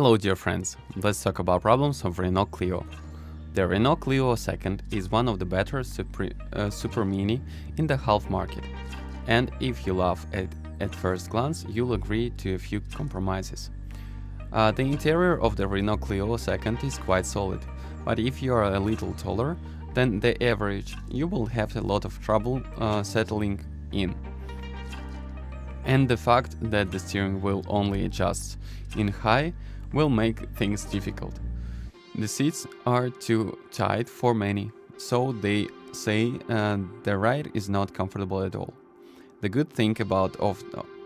Hello dear friends, let's talk about problems of Renault Clio. The Renault Clio 2nd is one of the better super mini in the half market, and if you love it at first glance, you'll agree to a few compromises. The interior of the Renault Clio 2nd is quite solid, but if you are a little taller than the average, you will have a lot of trouble settling in. And the fact that the steering wheel only adjusts in high will make things difficult. The seats are too tight for many, so they say the ride is not comfortable at all. The good thing about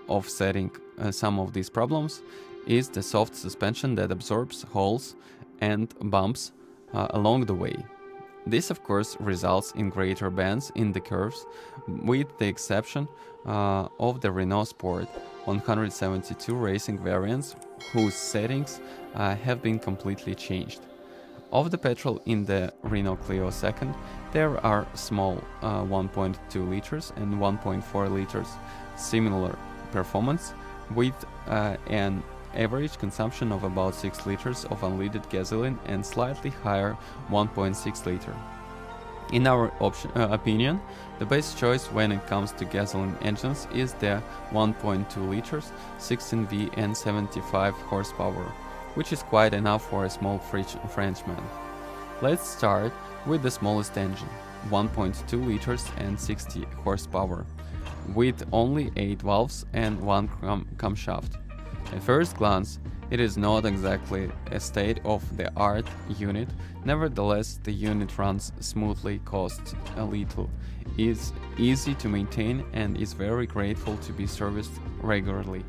offsetting some of these problems is the soft suspension that absorbs holes and bumps along the way. This of course results in greater bends in the curves, with the exception of the Renault Sport 172 racing variants, whose settings have been completely changed. Of the petrol in the Renault Clio 2nd, there are small 1.2 liters and 1.4 liters similar performance, with an average consumption of about 6 liters of unleaded gasoline and slightly higher 1.6 liter. In our opinion, the best choice when it comes to gasoline engines is the 1.2 liters 16V and 75 horsepower, which is quite enough for a small Frenchman. Let's start with the smallest engine, 1.2 liters and 60 horsepower, with only 8 valves and 1 camshaft. At first glance, it is not exactly a state-of-the-art unit, nevertheless the unit runs smoothly, costs a little, is easy to maintain and is very grateful to be serviced regularly.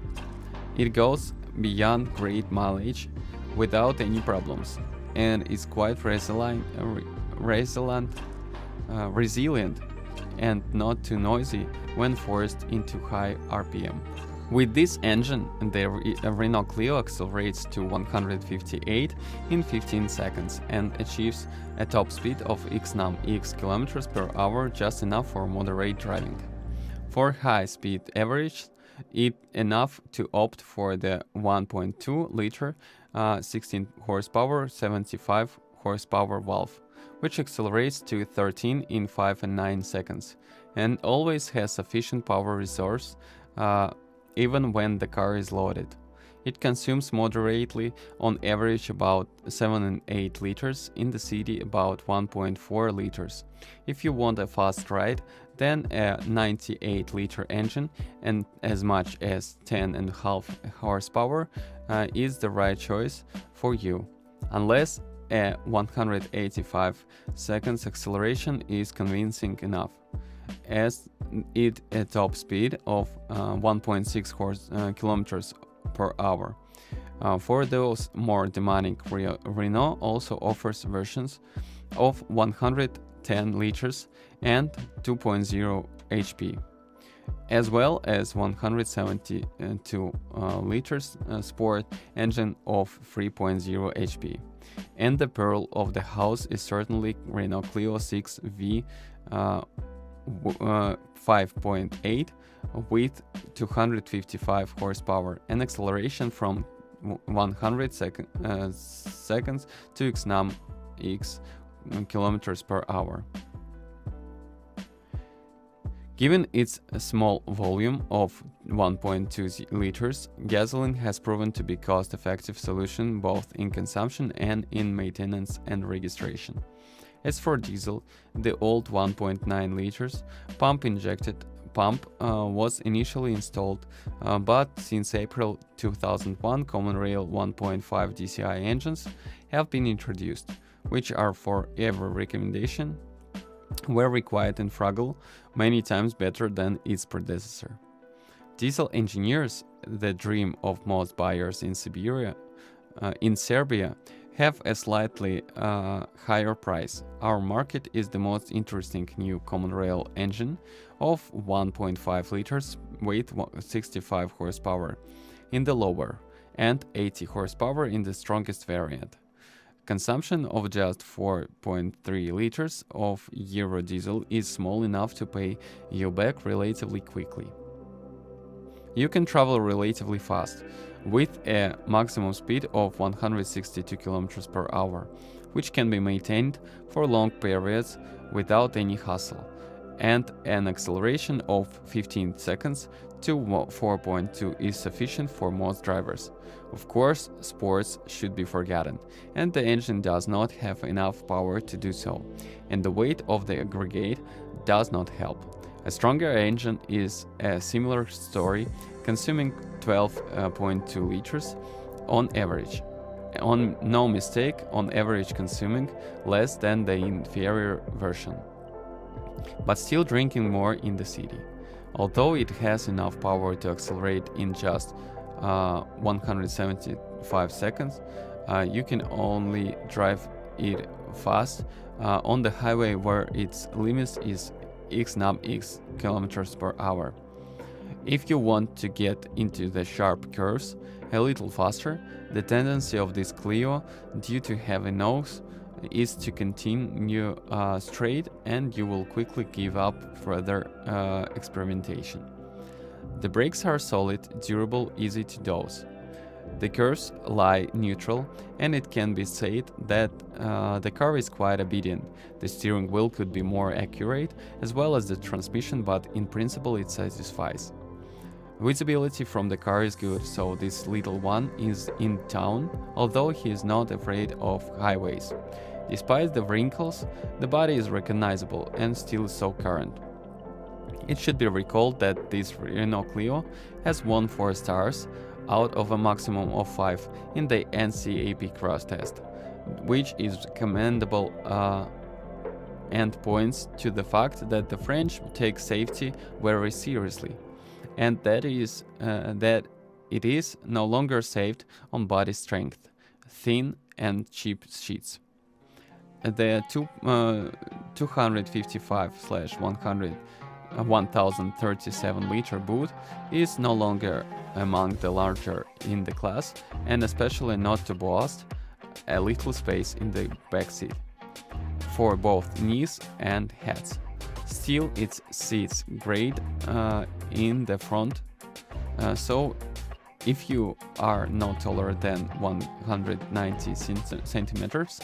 It goes beyond great mileage without any problems and is quite resilient and not too noisy when forced into high RPM. With this engine, the Renault Clio accelerates to 158 in 15 seconds and achieves a top speed of xnum x km per hour, just enough for moderate driving. For high-speed average, it enough to opt for the 1.2 liter 16 horsepower 75 horsepower valve, which accelerates to 13 in 5 and 9 seconds and always has sufficient power resource even when the car is loaded. It consumes moderately, on average about 7 and 8 liters, in the city about 1.4 liters. If you want a fast ride, then a 98 liter engine and as much as 10.5 horsepower is the right choice for you, unless a 185 seconds acceleration is convincing enough, as it a top speed of 1.6 kilometers per hour. For those more demanding, Renault also offers versions of 110 liters and 2.0 HP, as well as 172 liters sport engine of 3.0 HP. And the pearl of the house is certainly Renault Clio 6V 5.8 with 255 horsepower and acceleration from 100 seconds to xnum x kilometers per hour. Given its small volume of 1.2 liters, gasoline has proven to be a cost-effective solution both in consumption and in maintenance and registration. As for diesel, the old 1.9 liters pump-injected pump was initially installed, but since April 2001 common rail 1.5 DCI engines have been introduced, which are for every recommendation, very quiet and frugal, many times better than its predecessor. Diesel engineers, the dream of most buyers in Serbia, have a slightly higher price. Our market is the most interesting new common rail engine of 1.5 liters with 65 horsepower in the lower and 80 horsepower in the strongest variant. Consumption of just 4.3 liters of Euro diesel is small enough to pay you back relatively quickly. You can travel relatively fast, with a maximum speed of 162 km per hour, which can be maintained for long periods without any hassle, and an acceleration of 15 seconds to 4.2 is sufficient for most drivers. Of course, sports should be forgotten, and the engine does not have enough power to do so, and the weight of the aggregate does not help. A stronger engine is a similar story, consuming 12.2 liters on average. On no mistake, on average consuming less than the inferior version, but still drinking more in the city. Although it has enough power to accelerate in just 175 seconds, you can only drive it fast on the highway where its limit is x nub x kilometers per hour. If you want to get into the sharp curves a little faster, the tendency of this Clio, due to heavy nose, is to continue straight, and you will quickly give up further experimentation. The brakes are solid, durable, easy to dose. The curves lie neutral, and it can be said that the car is quite obedient. The steering wheel could be more accurate, as well as the transmission, but in principle it satisfies. Visibility from the car is good, so this little one is in town, although he is not afraid of highways. Despite the wrinkles, the body is recognizable and still so current. It should be recalled that this Renault Clio has won 4 stars out of a maximum of 5 in the NCAP cross test, which is commendable and points to the fact that the French take safety very seriously, and that it is no longer saved on body strength, thin and cheap sheets. The 255/1037 liter boot is no longer among the larger in the class, and especially not to boast a little space in the back seat for both knees and heads. Still, it sits great in the front, so if you are no taller than 190 centimeters,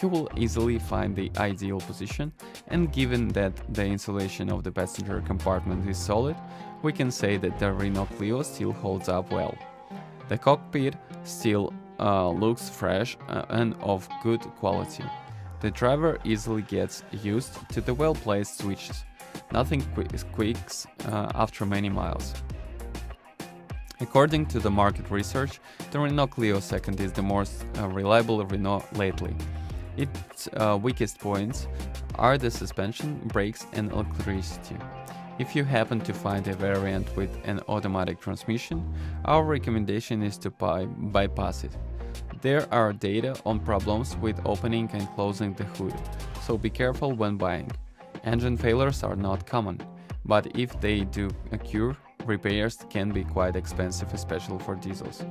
you will easily find the ideal position, and given that the insulation of the passenger compartment is solid, we can say that the Renault Clio still holds up well. The cockpit still looks fresh and of good quality. The driver easily gets used to the well-placed switches. Nothing squeaks after many miles. According to the market research, the Renault Clio 2 is the most reliable Renault lately. Its weakest points are the suspension, brakes and electricity. If you happen to find a variant with an automatic transmission, our recommendation is to bypass it. There are data on problems with opening and closing the hood, so be careful when buying. Engine failures are not common, but if they do occur, repairs can be quite expensive, especially for diesels.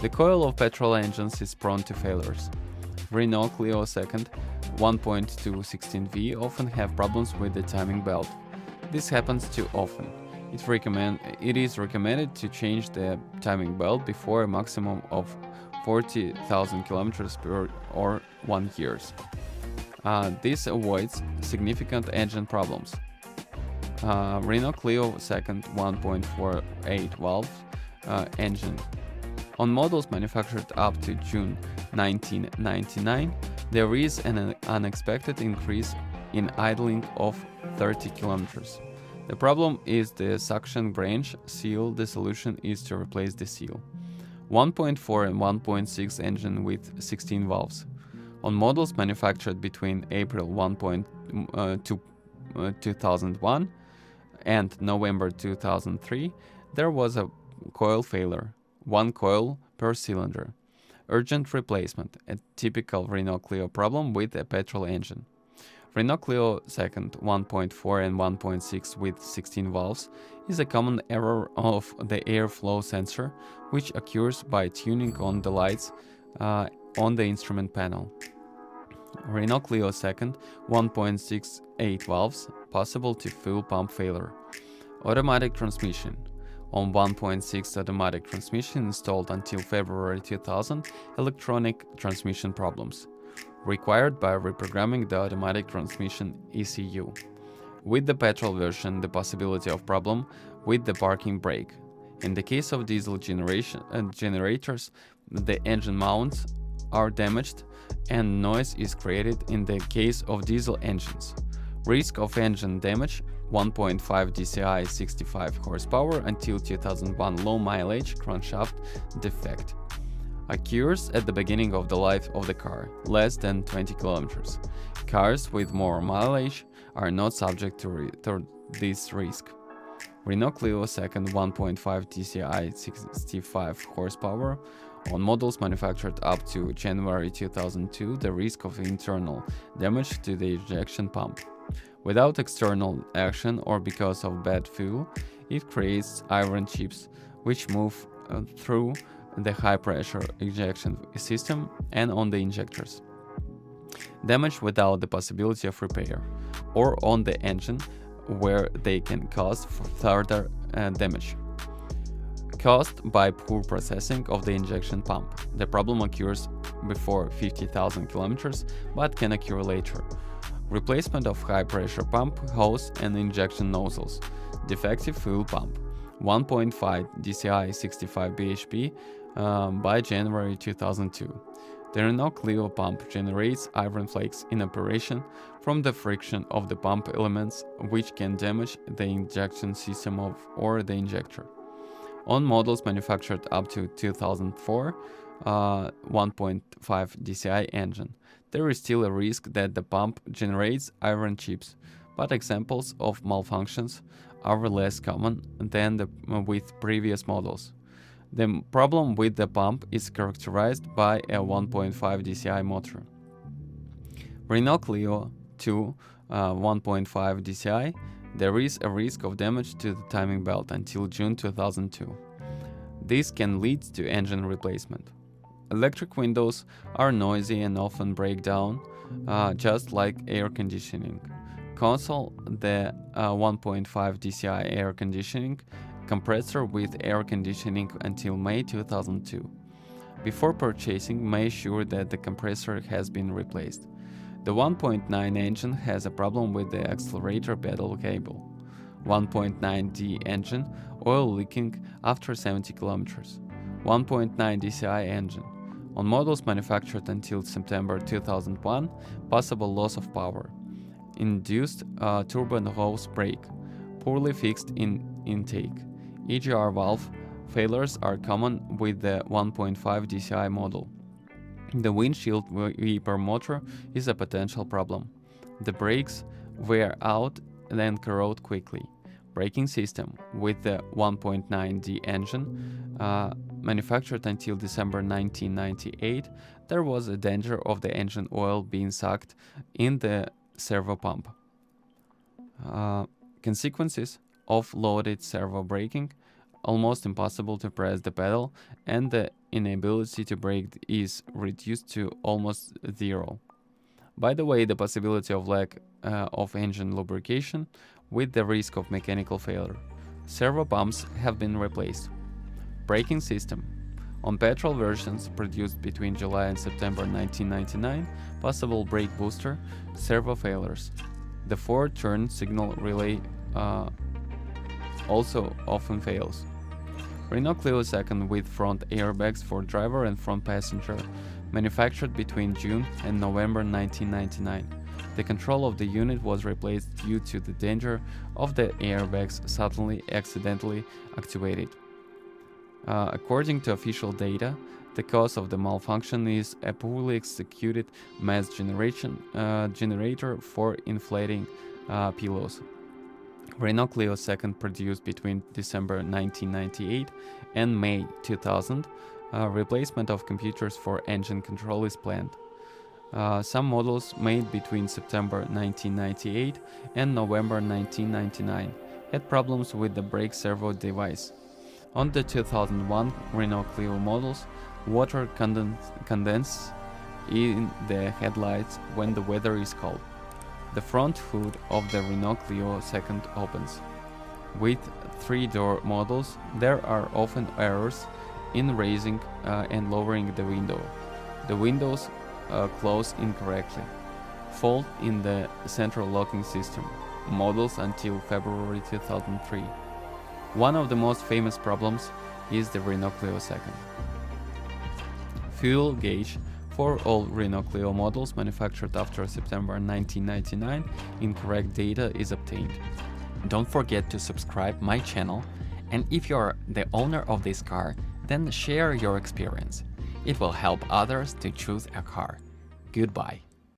The coil of petrol engines is prone to failures. Renault Clio 2 1.216V often have problems with the timing belt. This happens too often. It is recommended to change the timing belt before a maximum of 40,000 km per or 1 year. This avoids significant engine problems. Renault Clio 2 1.48 valve engine. On models manufactured up to June 1999, there is an unexpected increase in idling of 30 kilometers. The problem is the suction branch seal. The solution is to replace the seal. 1.4 and 1.6 engine with 16 valves. On models manufactured between April 2001 and November 2003, there was a coil failure, 1 coil per cylinder. Urgent replacement, a typical Renault Clio problem with a petrol engine. Renault Clio 2 1.4 and 1.6 with 16 valves is a common error of the airflow sensor, which occurs by tuning on the lights on the instrument panel. Renault Clio 2 1.68 valves, possible to fuel pump failure. Automatic transmission. On 1.6 automatic transmission installed until February 2000, electronic transmission problems, required by reprogramming the automatic transmission ECU. With the petrol version, the possibility of problem with the parking brake. In the case of diesel generators, the engine mounts are damaged and noise is created in the case of diesel engines. Risk of engine damage: 1.5 DCI 65 horsepower until 2001 low mileage crankshaft defect. Occurs at the beginning of the life of the car, less than 20 kilometers. Cars with more mileage are not subject to this risk. Renault Clio second 1.5 DCI 65 horsepower. On models manufactured up to January 2002, the risk of internal damage to the ejection pump. Without external action or because of bad fuel, it creates iron chips which move through the high-pressure ejection system and on the injectors. Damage without the possibility of repair, or on the engine where they can cause further damage. Caused by poor processing of the injection pump. The problem occurs before 50,000 kilometers but can occur later. Replacement of high-pressure pump hose and injection nozzles. Defective fuel pump. 1.5 DCI 65 bhp by January 2002. The Renault Clio pump generates iron flakes in operation from the friction of the pump elements, which can damage the injection system or the injector. On models manufactured up to 2004, 1.5 DCI engine, there is still a risk that the pump generates iron chips, but examples of malfunctions are less common than with previous models. The problem with the pump is characterized by a 1.5 DCI motor. Renault Clio 2 1.5 DCI, there is a risk of damage to the timing belt until June 2002. This can lead to engine replacement. Electric windows are noisy and often break down, just like air conditioning. Console the 1.5 DCI air conditioning compressor with air conditioning until May 2002. Before purchasing, make sure that the compressor has been replaced. The 1.9 engine has a problem with the accelerator pedal cable. 1.9D engine, oil leaking after 70 kilometers. 1.9 DCI engine. On models manufactured until September 2001, possible loss of power. Induced turbo hose brake. Poorly fixed in intake. EGR valve failures are common with the 1.5 DCI model. The windshield wiper motor is a potential problem. The brakes wear out and then corrode quickly. Braking system with the 1.9D engine manufactured until December 1998, there was a danger of the engine oil being sucked in the servo pump. Consequences of loaded servo braking: almost impossible to press the pedal, and the inability to brake is reduced to almost zero. By the way, the possibility of lack of engine lubrication with the risk of mechanical failure. Servo pumps have been replaced. Braking system. On petrol versions produced between July and September 1999, possible brake booster, servo failures. The forward turn signal relay also often fails. Renault Clio second with front airbags for driver and front passenger, manufactured between June and November 1999. The control of the unit was replaced due to the danger of the airbags suddenly accidentally activated. According to official data, the cause of the malfunction is a poorly executed mass generator for inflating pillows. Renault Clio second produced between December 1998 and May 2000. Replacement of computers for engine control is planned. Some models made between September 1998 and November 1999 had problems with the brake servo device. On the 2001 Renault Clio models, water condenses in the headlights when the weather is cold. The front hood of the Renault Clio second opens. With three-door models, there are often errors in raising and lowering the window. The windows close incorrectly. Fault in the central locking system. Models until February 2003. One of the most famous problems is the Renault Clio 2. Fuel gauge for all Renault Clio models manufactured after September 1999, incorrect data is obtained. Don't forget to subscribe my channel, and if you're the owner of this car, then share your experience. It will help others to choose a car. Goodbye.